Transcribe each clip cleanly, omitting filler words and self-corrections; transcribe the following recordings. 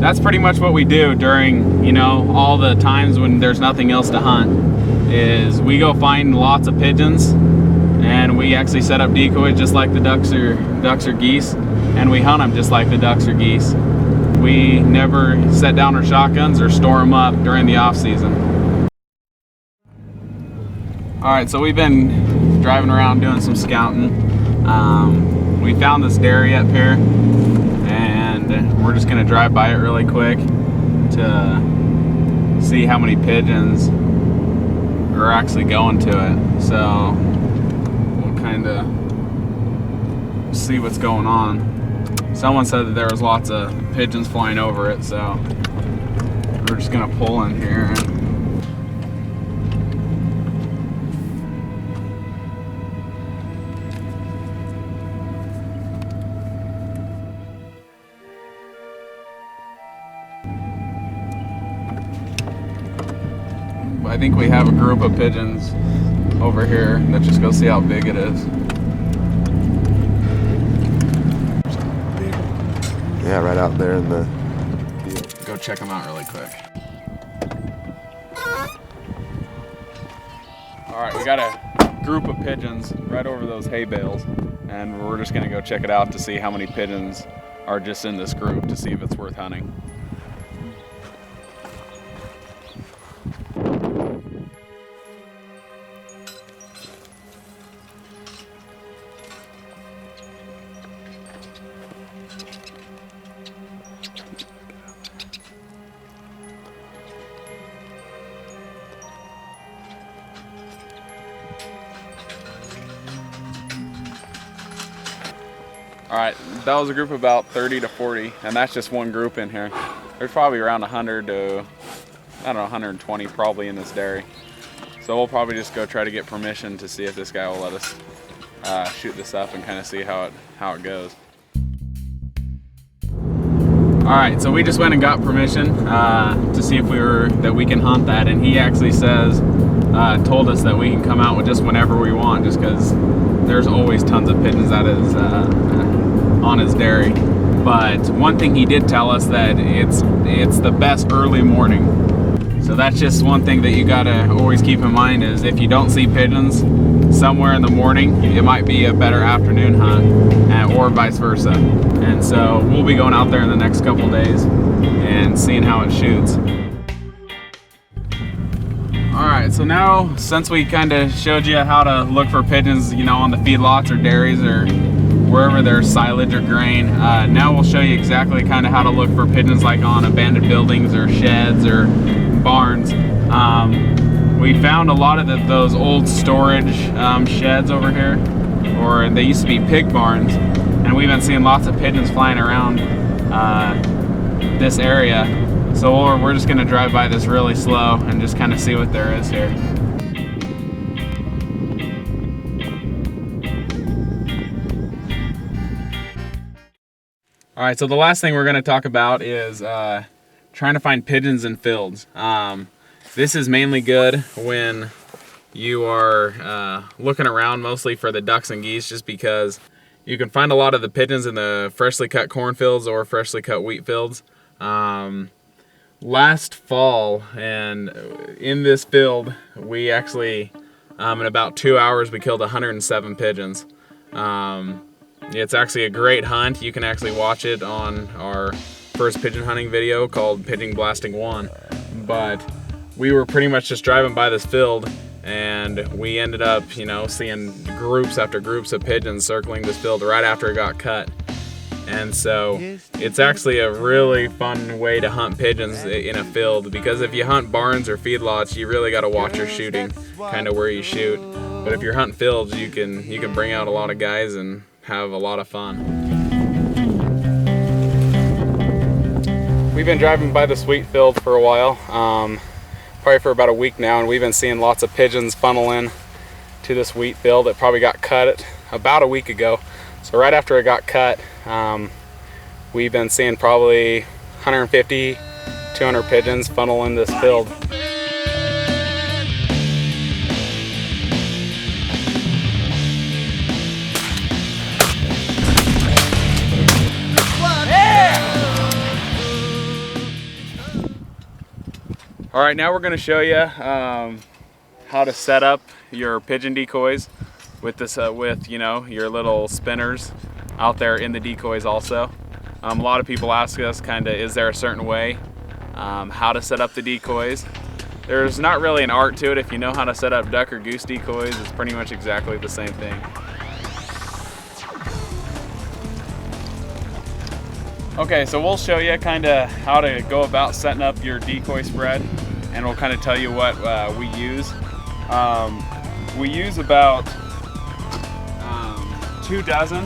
that's pretty much what we do during, you know, all the times when there's nothing else to hunt, is we go find lots of pigeons, and we actually set up decoys just like the ducks or geese, and we hunt them just like the ducks or geese. We never set down our shotguns or store them up during the off season. All right, so we've been driving around doing some scouting. We found this dairy up here, and we're just gonna drive by it really quick to see how many pigeons are actually going to it. So we'll kind of see what's going on. Someone said that there was lots of pigeons flying over it, so we're just gonna pull in here. I think we have a group of pigeons over here. Let's just go see how big it is. Yeah, right out there in the... Go check them out really quick. All right, we got a group of pigeons right over those hay bales, and we're just gonna go check it out to see how many pigeons are just in this group to see if it's worth hunting. All right, that was a group of about 30 to 40, and that's just one group in here. There's probably around 100 to, I don't know, 120 probably in this dairy. So we'll probably just go try to get permission to see if this guy will let us shoot this up and kind of see how it goes. All right, so we just went and got permission to see if we can hunt that, and he actually told us that we can come out with just whenever we want, just because there's always tons of pigeons that is on his dairy. But one thing he did tell us, that it's the best early morning. So that's just one thing that you gotta always keep in mind, is if you don't see pigeons somewhere in the morning, it might be a better afternoon hunt, or vice versa. And so we'll be going out there in the next couple days and seeing how it shoots. All right, so now, since we kind of showed you how to look for pigeons, you know, on the feedlots or dairies or wherever there's silage or grain, now we'll show you exactly kind of how to look for pigeons like on abandoned buildings or sheds or barns. We found a lot of those old storage sheds over here, or they used to be pig barns, and we've been seeing lots of pigeons flying around this area. So we're just gonna drive by this really slow and just kind of see what there is here. All right, so the last thing we're gonna talk about is trying to find pigeons in fields. This is mainly good when you are looking around mostly for the ducks and geese, just because you can find a lot of the pigeons in the freshly cut cornfields or freshly cut wheat fields. Last fall, and in this field, we actually, in about 2 hours, we killed 107 pigeons. It's actually a great hunt. You can actually watch it on our first pigeon hunting video called Pigeon Blasting 1. But we were pretty much just driving by this field, and we ended up, you know, seeing groups after groups of pigeons circling this field right after it got cut. And so it's actually a really fun way to hunt pigeons in a field, because if you hunt barns or feedlots, you really got to watch your shooting, kind of where you shoot. But if you're hunting fields, you can bring out a lot of guys and have a lot of fun. We've been driving by this wheat field for a while, probably for about a week now, and we've been seeing lots of pigeons funnel in to this wheat field that probably got cut about a week ago. So right after it got cut, we've been seeing probably 150, 200 pigeons funnel in this field. All right, now we're going to show you how to set up your pigeon decoys with this, with your little spinners out there in the decoys also. A lot of people ask us is there a certain way how to set up the decoys? There's not really an art to it. If you know how to set up duck or goose decoys, it's pretty much exactly the same thing. Okay, so we'll show you how to go about setting up your decoy spread, and we'll tell you what we use. We use about 2 dozen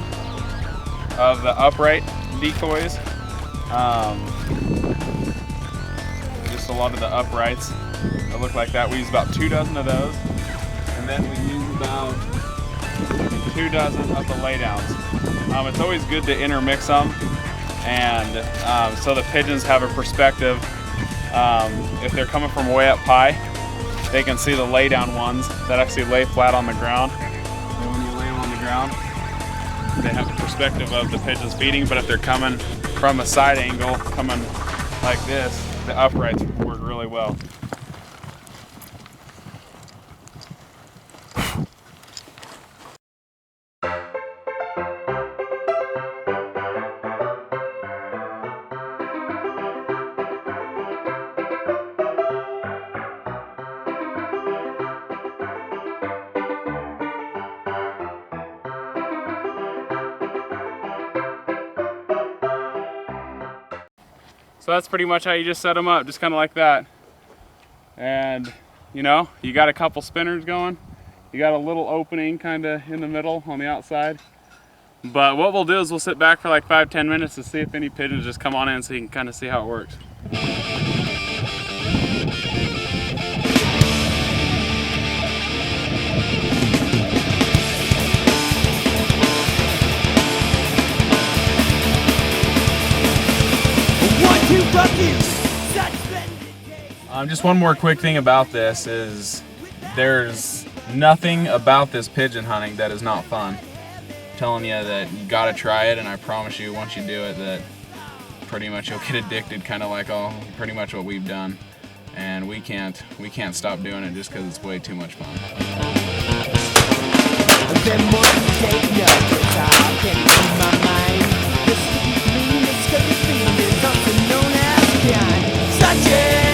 of the upright decoys. Just a lot of the uprights that look like that. We use about 2 dozen of those, and then we use about 2 dozen of the laydowns. It's always good to intermix them, and so the pigeons have a perspective. If they're coming from way up high, they can see the laydown ones that actually lay flat on the ground. And when you lay them on the ground, they have a perspective of the pigeons feeding. But if they're coming from a side angle, coming like this, the uprights work really well. So that's pretty much how you just set them up, just like that. And you got a couple spinners going. You got a little opening in the middle on the outside. But what we'll do is we'll sit back for like 5-10 minutes to see if any pigeons just come on in, so you can see how it works. Just one more quick thing about this is there's nothing about this pigeon hunting that is not fun. I'm telling you that you gotta try it, and I promise you once you do it that pretty much you'll get addicted, pretty much what we've done. And we can't stop doing it just because it's way too much fun. Such